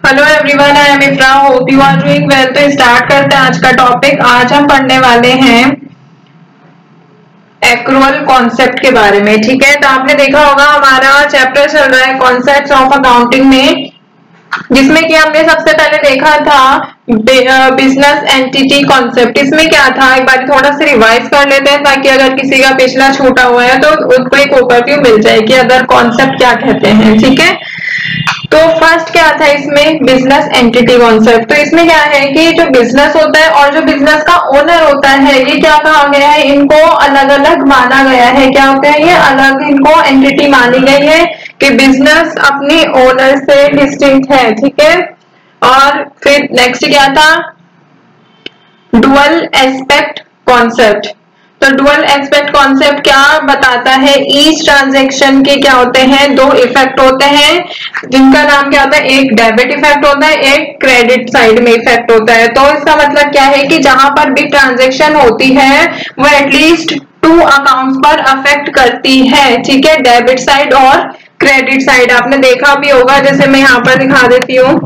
Hello everyone, I am Ifra, hope you are doing well. तो start करते हैं आज का टॉपिक। आज हम पढ़ने वाले हैं एक्रूअल कॉन्सेप्ट के बारे में। ठीक है, तो आपने देखा होगा हमारा चैप्टर चल रहा है कॉन्सेप्ट्स ऑफ अकाउंटिंग में, जिसमें कि हमने सबसे पहले देखा था बिजनेस एंटिटी कॉन्सेप्ट। इसमें क्या था, एक बार थोड़ा सा रिवाइज कर लेते हैं ताकि अगर किसी का पिछला छूटा हुआ है तो उसको एक ओवरव्यू मिल जाए कि अदर कॉन्सेप्ट क्या कहते हैं। ठीक है, तो फर्स्ट क्या था इसमें, बिजनेस एंटिटी कॉन्सेप्ट। तो इसमें क्या है कि जो बिजनेस होता है और जो बिजनेस का ओनर होता है, ये क्या कहा गया है, इनको अलग अलग माना गया है। क्या होता है, ये अलग इनको एंटिटी मानी गई है कि बिजनेस अपने ओनर से डिस्टिंक्ट है। ठीक है, और फिर नेक्स्ट क्या था, डुअल एस्पेक्ट कॉन्सेप्ट। तो डुअल एस्पेक्ट कॉन्सेप्ट क्या बताता है, ईच ट्रांजैक्शन के क्या होते हैं, दो इफेक्ट होते हैं, जिनका नाम क्या होता है, एक डेबिट इफेक्ट होता है, एक क्रेडिट साइड में इफेक्ट होता है। तो इसका मतलब क्या है कि जहां पर भी ट्रांजैक्शन होती है वो एटलीस्ट 2 अकाउंट्स पर अफेक्ट करती है। ठीक है, डेबिट साइड और क्रेडिट साइड आपने देखा भी होगा। जैसे मैं यहाँ पर दिखा देती हूँ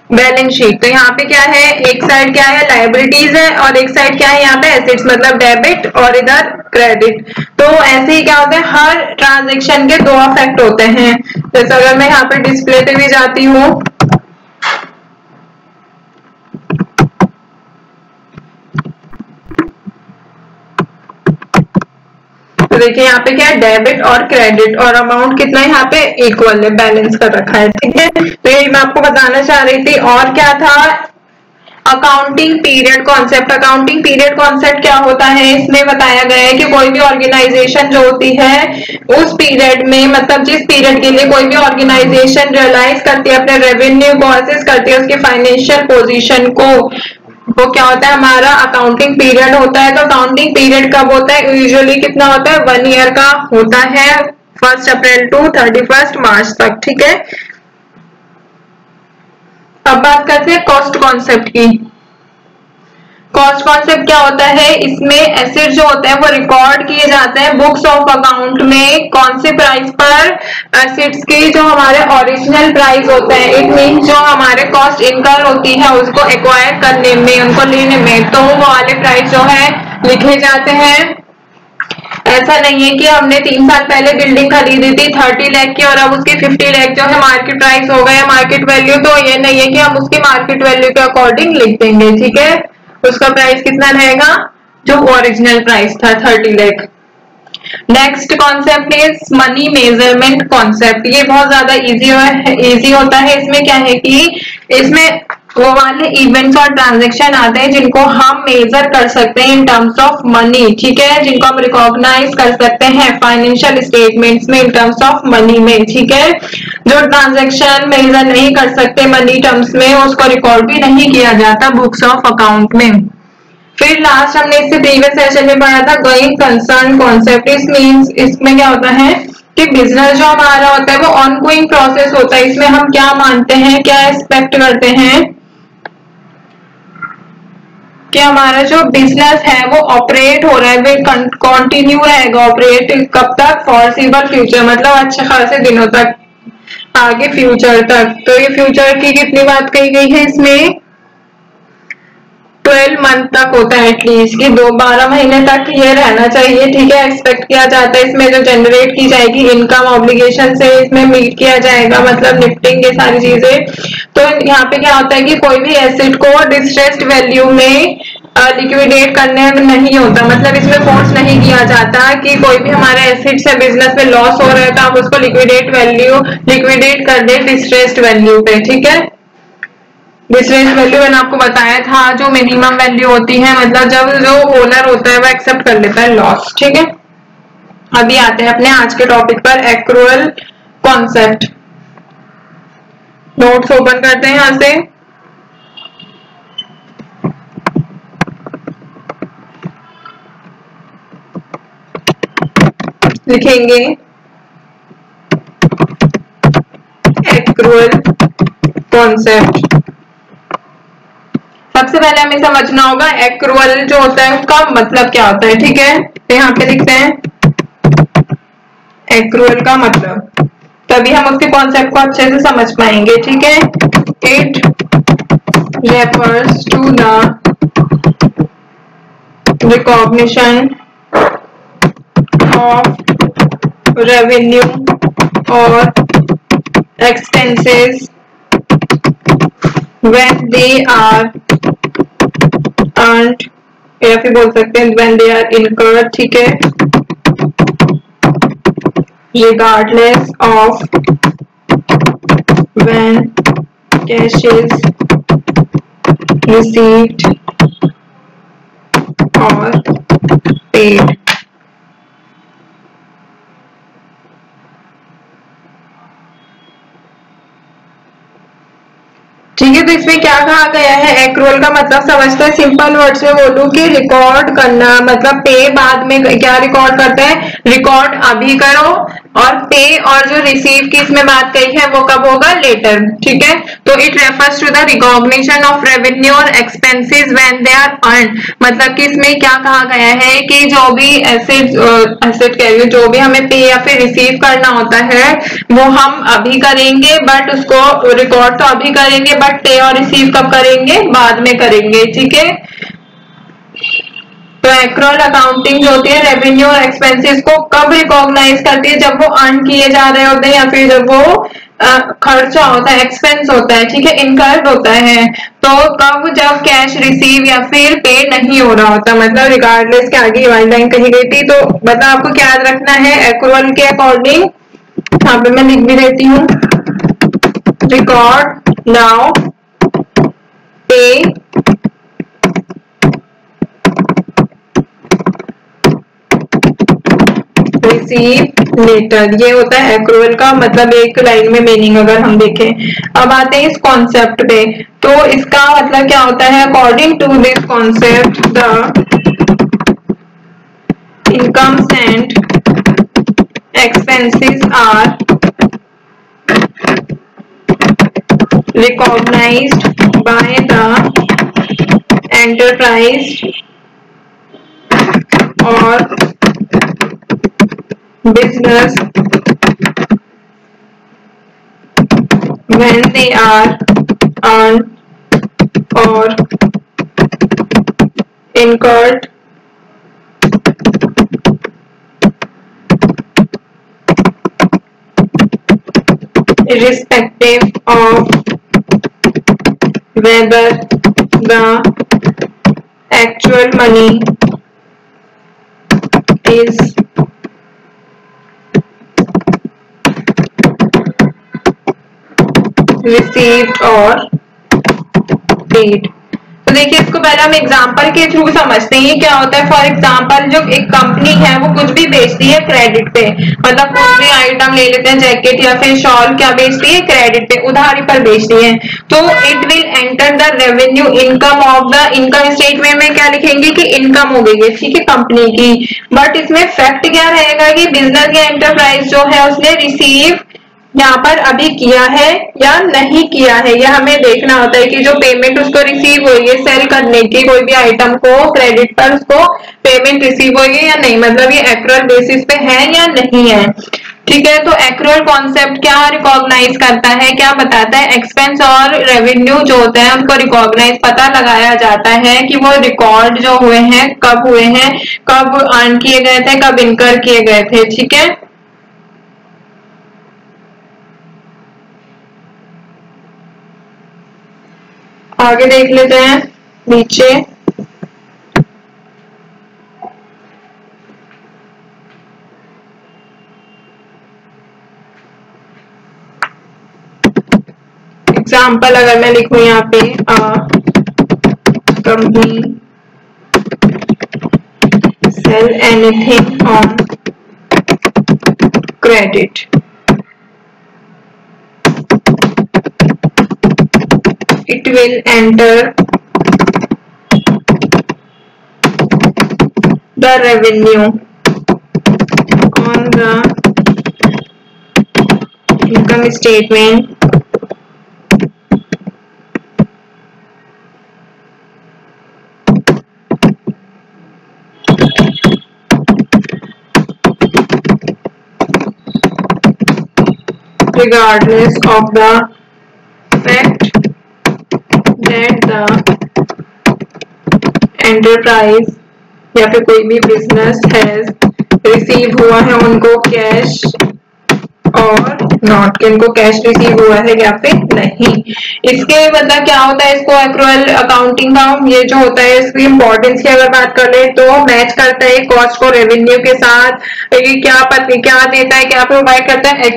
बैलेंस शीट। तो यहाँ पे क्या है, एक साइड क्या है, लायबिलिटीज है, और एक साइड क्या है यहाँ पे, एसेट्स, मतलब डेबिट और इधर क्रेडिट। तो ऐसे ही क्या होता है, हर ट्रांजैक्शन के 2 अफेक्ट होते हैं। जैसे अगर मैं यहाँ पे डिस्प्ले पे भी जाती हूँ, तो देखिए यहाँ पे क्या है, डेबिट और क्रेडिट, और अमाउंट कितना है यहाँ पे, इक्वल है, बैलेंस कर रखा है। ठीक है, तो यही मैं आपको बताना चाह रही थी। और क्या था, accounting period concept. Accounting period concept क्या होता है, इसमें बताया गया है कि कोई भी ऑर्गेनाइजेशन जो होती है उस पीरियड में, मतलब जिस पीरियड के लिए कोई भी ऑर्गेनाइजेशन रियलाइज करती है अपने रेवेन्यू को, असेस करती है उसकी फाइनेंशियल पोजीशन को, वो क्या होता है, हमारा अकाउंटिंग पीरियड होता है। तो अकाउंटिंग पीरियड कब होता है, यूजुअली कितना होता है, 1 ईयर का होता है, 1 अप्रैल टू 31 मार्च तक। ठीक है, अब बात करते हैं कॉस्ट कॉन्सेप्ट की। कॉस्ट कॉन्सेप्ट क्या होता है, इसमें एसेट जो होते हैं वो रिकॉर्ड किए जाते हैं बुक्स ऑफ अकाउंट में, कौन से प्राइस पर, एसेट्स की जो हमारे ओरिजिनल प्राइस होते हैं, इट मीन जो हमारे कॉस्ट इनकर होती है उसको एक्वायर करने में, उनको लेने में, तो वो वाले प्राइस जो है लिखे जाते हैं। ऐसा नहीं है कि हमने 3 साल पहले बिल्डिंग खरीदी थी 30 लाख की और अब उसकी 50 लाख जो है मार्केट प्राइस हो गया, मार्केट वैल्यू। तो ये नहीं है कि हम उसकी मार्केट वैल्यू के अकॉर्डिंग लिख देंगे। ठीक है, उसका प्राइस कितना रहेगा, जो ओरिजिनल प्राइस था 30 lakh. Next concept is money measurement concept. ये बहुत ज्यादा इजी होता है। इसमें क्या है कि इसमें वो वाले इवेंट्स और ट्रांजैक्शन आते हैं जिनको हम मेजर कर सकते हैं इन टर्म्स ऑफ मनी। ठीक है, जिनको हम रिकॉग्नाइज कर सकते हैं फाइनेंशियल स्टेटमेंट्स में इन टर्म्स ऑफ मनी में। ठीक है, जो ट्रांजैक्शन मेजर नहीं कर सकते मनी टर्म्स में, उसको रिकॉर्ड भी नहीं किया जाता बुक्स ऑफ अकाउंट में। फिर लास्ट हमने इससे प्रीवियस सेशन में पढ़ा था गोइंग कंसर्न कॉन्सेप्ट। इस मींस इसमें क्या होता है कि बिजनेस जो हमारा होता है वो ऑनगोइंग प्रोसेस होता है। इसमें हम क्या मानते हैं, क्या एक्सपेक्ट करते हैं कि हमारा जो बिजनेस है वो ऑपरेट हो रहा है, वो कंटिन्यू रहेगा ऑपरेट, कब तक, फॉरसीबल फ्यूचर, मतलब अच्छे खासे दिनों तक, आगे फ्यूचर तक। तो ये फ्यूचर की कितनी बात कही गई है इसमें, 12 मंथ तक होता है एटलीस्ट, कि 12 महीने तक ये रहना चाहिए। ठीक है, एक्सपेक्ट किया जाता है इसमें जो जनरेट की जाएगी इनकम ऑब्लिगेशन से इसमें मीट किया जाएगा, मतलब निपटेंगे सारी चीजें। तो यहाँ पे क्या होता है कि कोई भी एसेट को डिस्ट्रेस्ड वैल्यू में लिक्विडेट करने नहीं होता, मतलब इसमें फोर्स नहीं किया जाता कि कोई भी हमारे एसेट से बिजनेस में लॉस हो रहा है तो आप उसको लिक्विडेट कर दे डिस्ट्रेस्ड वैल्यू पे। ठीक है, डिस्ट्रेस्ड वैल्यू मैंने आपको बताया था जो मिनिमम वैल्यू होती है, मतलब जब जो ओनर होता है वो एक्सेप्ट कर लेता है लॉस। ठीक है, अभी आते हैं अपने आज के टॉपिक पर, एक्रूअल कॉन्सेप्ट। नोट्स ओपन करते हैं यहां से, लिखेंगे एक्रूअल कॉन्सेप्ट। सबसे पहले हमें समझना होगा एक्रूअल जो होता है उसका मतलब क्या होता है। ठीक है, तो यहाँ पे लिखते हैं एक्रूअल का मतलब। तभी हम उसके कॉन्सेप्ट को अच्छे से समझ पाएंगे, ठीक है। It refers to the recognition of revenue और expenses when they are earned, या फिर बोल सकते हैं when they are incurred, ठीक है, regardless of when cash is received or paid। ठीक है, तो इसमें क्या कहा गया है, एक्रूअल का मतलब समझते हैं। सिंपल वर्ड्स में बोलूं कि रिकॉर्ड करना मतलब पे बाद में क्या रिकॉर्ड करते हैं, रिकॉर्ड अभी करो, और पे और जो रिसीव की इसमें बात कही है वो कब होगा, लेटर, ठीक है। तो it refers to the recognition of revenue और expenses when they are earn, मतलब कि इसमें क्या कहा गया है कि जो भी एसेट कह रही हूँ, जो भी हमें पे या फिर रिसीव करना होता है वो हम अभी करेंगे, बट उसको रिकॉर्ड तो अभी करेंगे, बट पे और रिसीव कब करेंगे, बाद में करेंगे, ठीक है। तो एक्रूअल अकाउंटिंग जो होती है रेवेन्यू और एक्सपेंसेस को कब रिकॉग्नाइज करती है, जब वो अर्न किए जा रहे होते हैं या फिर जब वो खर्चा होता है, एक्सपेंस होता है, ठीक है, इनकर्ड होता है। तो कब, जब कैश रिसीव या फिर पे नहीं हो रहा होता, मतलब रिगार्डलेस के आगे वाली लाइन कही गई थी। तो मतलब आपको क्या याद रखना है, एक्रूअल के अकॉर्डिंग यहाँ पे मैं लिख भी देती हूँ, रिकॉर्ड नाउ, पे, रिसीव लेटर, ये होता है एक्रूअल का मतलब एक लाइन में मीनिंग अगर हम देखें। अब आते हैं इस कॉन्सेप्ट पे, तो इसका मतलब क्या होता है, according to this concept the incomes and expenses are recognized by the enterprise or business when they are earned or incurred irrespective of whether the actual money is received or paid। तो देखिए इसको पहले हम example के through समझते हैं क्या होता है। फॉर एग्जांपल जो एक कंपनी है वो कुछ भी बेचती है क्रेडिट पे, मतलब कोई भी आइटम ले लेते हैं, जैकेट या फिर शॉल, क्या बेचती है, क्रेडिट पे, उधारी पर बेचती है। तो it will enter the revenue income of the, income statement में क्या लिखेंगे कि इनकम हो गई है, ठीक है, कंपनी की। बट इसमें फैक्ट क्या रहेगा कि बिजनेस या एंटरप्राइज जो है उसने रिसीव यहाँ पर अभी किया है या नहीं किया है, यह हमें देखना होता है कि जो पेमेंट उसको रिसीव हुई है सेल करने की, कोई भी आइटम को क्रेडिट पर उसको पेमेंट रिसीव हुई है या नहीं, मतलब ये एक्रूअल बेसिस पे है या नहीं है, ठीक है। तो एक्रूअल कॉन्सेप्ट क्या रिकॉग्नाइज करता है, क्या बताता है, एक्सपेंस और रेवेन्यू जो होते हैं उनको रिकॉग्नाइज पता लगाया जाता है कि वो रिकॉर्ड जो हुए हैं कब हुए हैं, कब अर्न किए गए थे, कब इनकर किए गए थे, ठीक है। आगे देख लेते हैं नीचे, एग्जाम्पल अगर मैं लिखूं यहाँ पे, company sell anything on credit, it will enter the revenue on the income statement regardless of the fact that the enterprise या फिर कोई भी बिजनेस हैज रिसीव हुआ है उनको कैश और नॉट, कि उनको कैश रिसीव हुआ है या फिर नहीं। इसके मतलब क्या होता है, इसको एक्रूअल अकाउंटिंग का ये जो होता है इसकी इंपॉर्टेंस की अगर बात कर ले तो मैच करता है कॉस्ट को रेवेन्यू के साथ। क्या देता है, क्या प्रोवाइड करता है,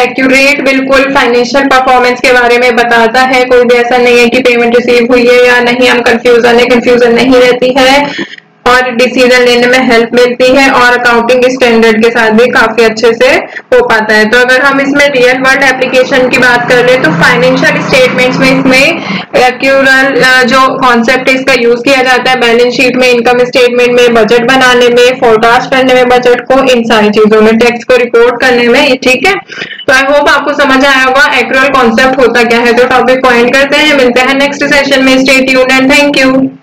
एक्यूरेट बिल्कुल फाइनेंशियल परफॉर्मेंस के बारे में बताता है। कोई भी ऐसा नहीं है कि पेमेंट रिसीव हुई है या नहीं, हम कंफ्यूजन नहीं रहती है और डिसीजन लेने में हेल्प मिलती है और अकाउंटिंग स्टैंडर्ड के साथ भी काफी अच्छे से हो पाता है। तो अगर हम इसमें रियल वर्ल्ड एप्लीकेशन की बात कर ले तो फाइनेंशियल स्टेटमेंट्स में इसमें एक्यूरल जो कॉन्सेप्ट है इसका यूज किया जाता है बैलेंस शीट में, इनकम स्टेटमेंट में, बजट बनाने में, फोरकास्ट करने में बजट को, इन सारी चीजों में, टैक्स को रिपोर्ट करने में। ठीक है, तो आई होप आपको समझ आया होगा एक्रूअल कॉन्सेप्ट होता क्या है। तो टॉपिक को एंड करते हैं, मिलते हैं नेक्स्ट सेशन में। Stay tuned and thank you.